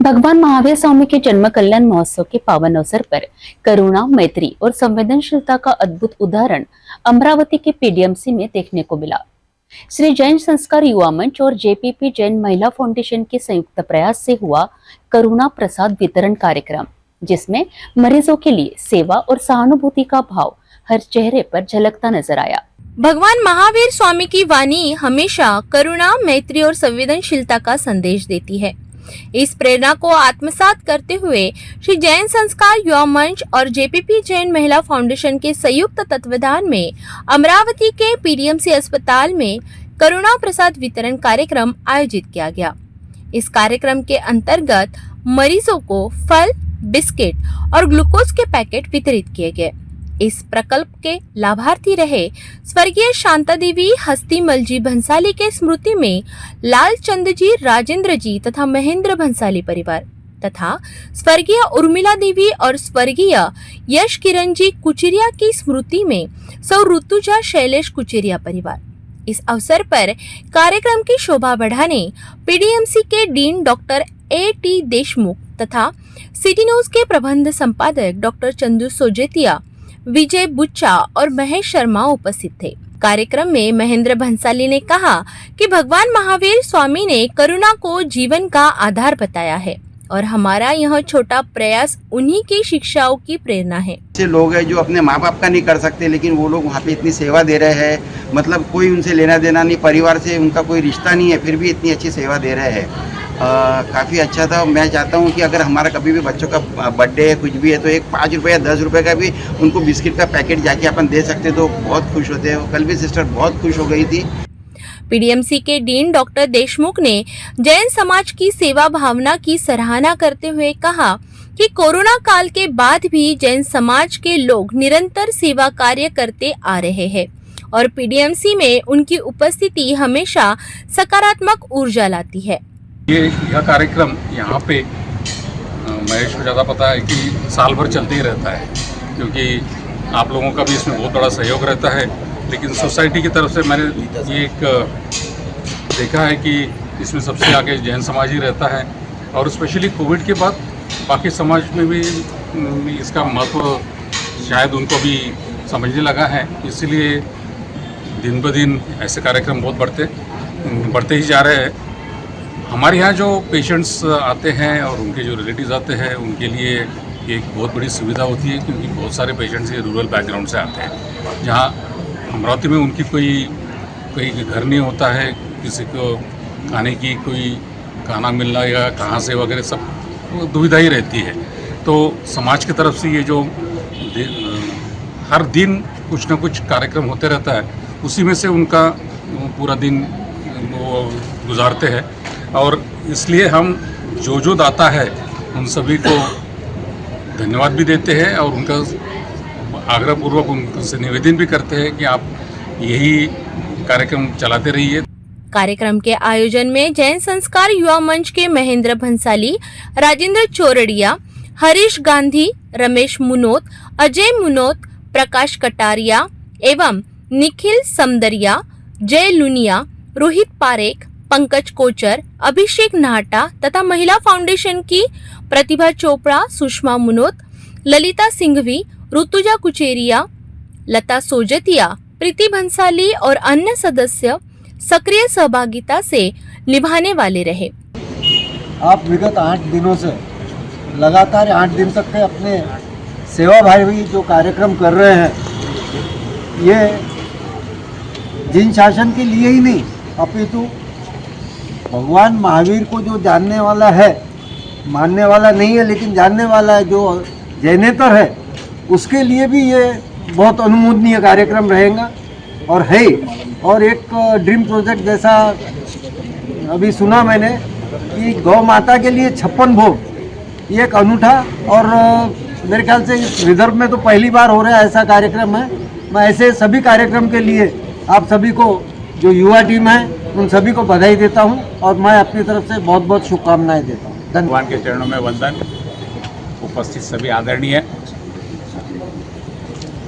भगवान महावीर स्वामी के जन्म कल्याण महोत्सव के पावन अवसर पर करुणा, मैत्री और संवेदनशीलता का अद्भुत उदाहरण अमरावती के पीडीएमसी में देखने को मिला। श्री जैन संस्कार युवा मंच और जेपीपी जैन महिला फाउंडेशन के संयुक्त प्रयास से हुआ करुणा प्रसाद वितरण कार्यक्रम, जिसमें मरीजों के लिए सेवा और सहानुभूति का भाव हर चेहरे पर झलकता नजर आया। भगवान महावीर स्वामी की वाणी हमेशा करुणा, मैत्री और संवेदनशीलता का संदेश देती है। इस प्रेरणा को आत्मसात करते हुए श्री जैन संस्कार युवा मंच और जेपीपी जैन महिला फाउंडेशन के संयुक्त तत्वाधान में अमरावती के पीडीएमसी अस्पताल में करुणा प्रसाद वितरण कार्यक्रम आयोजित किया गया। इस कार्यक्रम के अंतर्गत मरीजों को फल, बिस्किट और ग्लूकोज के पैकेट वितरित किए गए। इस प्रकल्प के लाभार्थी रहे स्वर्गीय शांता देवी हस्तीमल जी भंसाली के स्मृति में लालचंद जी, राजेंद्र जी तथा महेंद्र भंसाली परिवार तथा स्वर्गीय उर्मिला देवी और स्वर्गीय यश किरण जी कुचरिया की स्मृति में सौ ऋतुजा शैलेश कुचरिया परिवार। इस अवसर पर कार्यक्रम की शोभा बढ़ाने पीडीएमसी के डीन डॉक्टर A.T. देशमुख तथा सिटी न्यूज के प्रबंध संपादक डॉक्टर चंदू सोजेतिया, विजय बुच्चा और महेश शर्मा उपस्थित थे। कार्यक्रम में महेंद्र भंसाली ने कहा कि भगवान महावीर स्वामी ने करुणा को जीवन का आधार बताया है और हमारा यह छोटा प्रयास उन्हीं की शिक्षाओं की प्रेरणा है। ऐसे लोग हैं जो अपने माँ बाप का नहीं कर सकते, लेकिन वो लोग वहाँ पे इतनी सेवा दे रहे हैं, मतलब कोई उनसे लेना देना नहीं, परिवार से उनका कोई रिश्ता नहीं है, फिर भी इतनी अच्छी सेवा दे रहे हैं। काफ़ी अच्छा था। मैं चाहता हूँ कि अगर हमारा कभी भी बच्चों का बर्थडे है, कुछ भी है, तो एक 5 रुपये या 10 रुपये का भी उनको बिस्किट का पैकेट जाके अपन दे सकते तो बहुत खुश होते हैं। कल भी सिस्टर बहुत खुश हो गई थी। पीडीएमसी के डीन डॉक्टर देशमुख ने जैन समाज की सेवा भावना की सराहना करते हुए कहा कि कोरोना काल के बाद भी जैन समाज के लोग निरंतर सेवा कार्य करते आ रहे हैं और पीडीएमसी में उनकी उपस्थिति हमेशा सकारात्मक ऊर्जा लाती है। यह कार्यक्रम यहाँ पे महेश को ज़्यादा पता है कि साल भर चलते ही रहता है, क्योंकि आप लोगों का भी इसमें बहुत बड़ा सहयोग रहता है। लेकिन सोसाइटी की तरफ से मैंने ये एक देखा है कि इसमें सबसे आगे जैन समाज ही रहता है और स्पेशली कोविड के बाद बाकी समाज में भी इसका महत्व शायद उनको भी समझने लगा है। इसलिए दिन ब दिन ऐसे कार्यक्रम बहुत बढ़ते ही जा रहे हैं। हमारे यहाँ जो पेशेंट्स आते हैं और उनके जो रिलेटिव्स आते हैं, उनके लिए एक बहुत बड़ी सुविधा होती है, क्योंकि बहुत सारे पेशेंट्स ये रूरल बैकग्राउंड से आते हैं, जहाँ अमरावती में उनकी कोई घर नहीं होता है, किसी को खाने की कोई खाना मिलना या कहाँ से वगैरह सब दुविधा ही रहती है। तो समाज की तरफ से ये जो हर दिन कुछ ना कुछ कार्यक्रम होते रहता है, उसी में से उनका पूरा दिन वो गुजारते हैं और इसलिए हम जो दाता है उन सभी को धन्यवाद भी देते हैं और उनका आग्रहपूर्वक उनसे निवेदन भी करते हैं कि आप यही कार्यक्रम चलाते रहिए। कार्यक्रम के आयोजन में जैन संस्कार युवा मंच के महेंद्र भंसाली, राजेंद्र चोरडिया, हरीश गांधी, रमेश मुनोत, अजय मुनोत, प्रकाश कटारिया एवं निखिल समदरिया, जय लुनिया, रोहित पारेख, पंकज कोचर, अभिषेक नाहटा तथा महिला फाउंडेशन की प्रतिभा चोपड़ा, सुषमा मुनोत, ललिता सिंघवी, ऋतुजा कुचेरिया, लता सोजतिया, प्रीति भंसाली और अन्य सदस्य सक्रिय सहभागिता से निभाने वाले रहे। आप विगत 8 दिनों से लगातार 8 दिन तक के अपने सेवाभावी जो कार्यक्रम कर रहे हैं, ये जिन शासन के लिए ही नहीं अपितु भगवान महावीर को जो जानने वाला है, मानने वाला नहीं है लेकिन जानने वाला है, जो जैनेतर है, उसके लिए भी ये बहुत अनुमोदनीय कार्यक्रम रहेगा और है। और एक ड्रीम प्रोजेक्ट जैसा अभी सुना मैंने कि गौ माता के लिए 56 भोग, ये एक अनूठा और मेरे ख्याल से इस विदर्भ में तो पहली बार हो रहा है ऐसा कार्यक्रम है। मैं ऐसे सभी कार्यक्रम के लिए आप सभी को, जो युवा टीम है, उन सभी को बधाई देता हूं और मैं अपनी तरफ से बहुत बहुत शुभकामनाएं देता हूं। धन्यवाद। भगवान के चरणों में वंदन। उपस्थित सभी आदरणीय,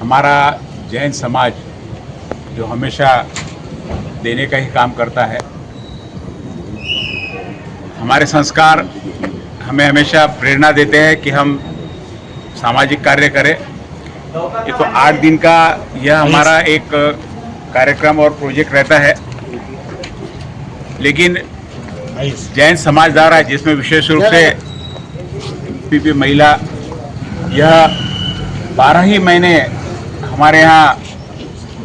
हमारा जैन समाज जो हमेशा देने का ही काम करता है, हमारे संस्कार हमें हमेशा प्रेरणा देते हैं कि हम सामाजिक कार्य करें। ये तो 8 दिन का यह हमारा एक कार्यक्रम और प्रोजेक्ट रहता है, लेकिन जैन समाज द्वारा, जिसमें विशेष रूप से पीपी महिला, यह 12 ही महीने हमारे यहाँ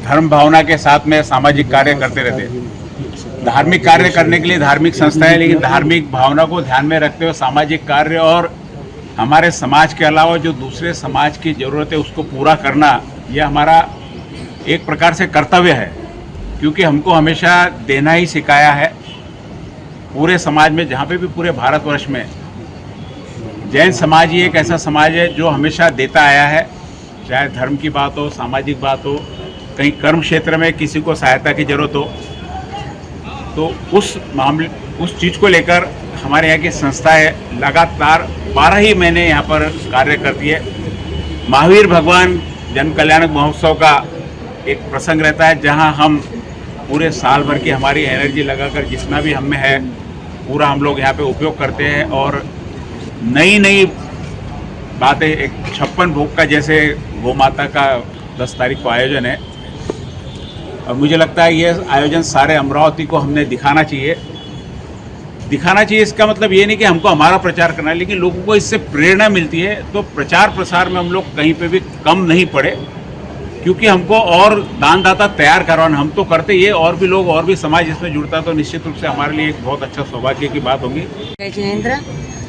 धर्म भावना के साथ में सामाजिक कार्य करते रहते हैं। धार्मिक कार्य करने के लिए धार्मिक संस्थाएं, लेकिन धार्मिक भावना को ध्यान में रखते हुए सामाजिक कार्य और हमारे समाज के अलावा जो दूसरे समाज की ज़रूरत है उसको पूरा करना, यह हमारा एक प्रकार से कर्तव्य है, क्योंकि हमको हमेशा देना ही सिखाया है। पूरे समाज में, जहाँ पे भी पूरे भारतवर्ष में जैन समाज ही एक ऐसा समाज है जो हमेशा देता आया है, चाहे धर्म की बात हो, सामाजिक बात हो, कहीं कर्म क्षेत्र में किसी को सहायता की जरूरत हो, तो उस चीज़ को लेकर हमारे यहाँ की संस्थाएं लगातार 12 ही महीने यहाँ पर कार्य करती है। महावीर भगवान जन कल्याणक महोत्सव का एक प्रसंग रहता है, जहाँ हम पूरे साल भर की हमारी एनर्जी लगाकर जितना भी हम में है पूरा हम लोग यहाँ पे उपयोग करते हैं और नई नई बातें, एक 56 भोग का जैसे गौ माता का 10 तारीख को आयोजन है, और मुझे लगता है ये आयोजन सारे अमरावती को हमने दिखाना चाहिए। इसका मतलब ये नहीं कि हमको हमारा प्रचार करना है, लेकिन लोगों को इससे प्रेरणा मिलती है। तो प्रचार प्रसार में हम लोग कहीं पे भी कम नहीं पड़े, क्योंकि हमको और दानदाता तैयार करवाना, हम तो करते ये, और भी लोग और भी समाज इसमें जुड़ता तो निश्चित रूप से हमारे लिए एक बहुत अच्छा सौभाग्य की बात होगी। जय जिनेंद्र,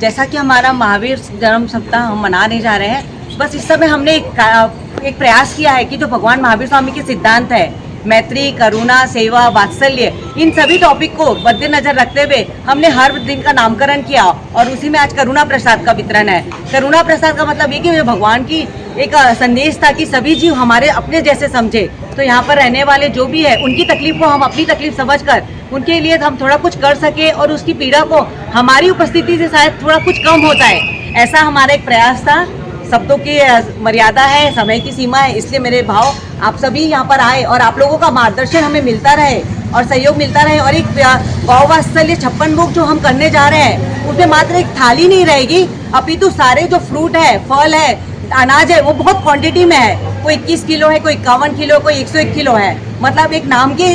जैसा कि हमारा महावीर जन्म सप्ताह हम मनाने जा रहे हैं, बस इस समय हमने एक प्रयास किया है कि जो भगवान महावीर स्वामी के सिद्धांत है, मैत्री, करुणा, सेवा, वात्सल्य, इन सभी टॉपिक को मद्देनजर रखते हुए हमने हर दिन का नामकरण किया और उसी में आज करुणा प्रसाद का वितरण है। करुणा प्रसाद का मतलब ये कि भगवान की एक संदेश था कि सभी जीव हमारे अपने जैसे समझे। तो यहाँ पर रहने वाले जो भी है उनकी तकलीफ को हम अपनी तकलीफ समझकर उनके लिए हम थोड़ा कुछ कर सके और उसकी पीड़ा को हमारी उपस्थिति से शायद थोड़ा कुछ कम होता है, ऐसा हमारा एक प्रयास था। शब्दों की मर्यादा है, समय की सीमा है, इसलिए मेरे भाव आप सभी यहाँ पर आए और आप लोगों का मार्गदर्शन हमें मिलता रहे और सहयोग मिलता रहे। और एक गौ वात्सल्य 56 भोग जो हम करने जा रहे हैं, उसमें मात्र एक थाली नहीं रहेगी, अपितु सारे जो फ्रूट है, फल है, अनाज है, वो बहुत क्वांटिटी में है। कोई 21 किलो है, कोई 51 किलो, कोई 101 किलो है। मतलब एक नाम के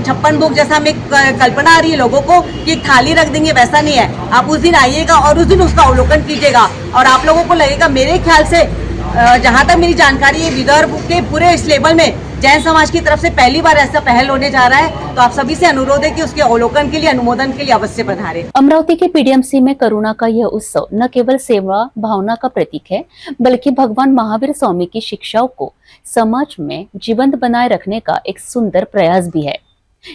56 भोग जैसा हमें कल्पना आ रही है लोगों को कि एक थाली रख देंगे, वैसा नहीं है। आप उस दिन आइएगा और उस दिन उसका अवलोकन कीजिएगा और आप लोगों को लगेगा, मेरे ख्याल से जहाँ तक मेरी जानकारी है, विदर्भ के पूरे इस लेवल में जैन समाज की तरफ से पहली बार ऐसा पहल होने जा रहा है। तो आप सभी से अनुरोध है कि उसके अवलोकन के लिए, अनुमोदन के लिए अवश्य पधारें। अमरावती के पीडीएमसी में करुणा का यह उत्सव न केवल सेवा भावना का प्रतीक है, बल्कि भगवान महावीर स्वामी की शिक्षाओं को समाज में जीवंत बनाए रखने का एक सुंदर प्रयास भी है।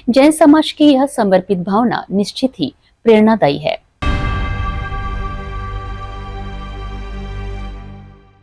जैन समाज की यह समर्पित भावना निश्चित ही प्रेरणादायी है।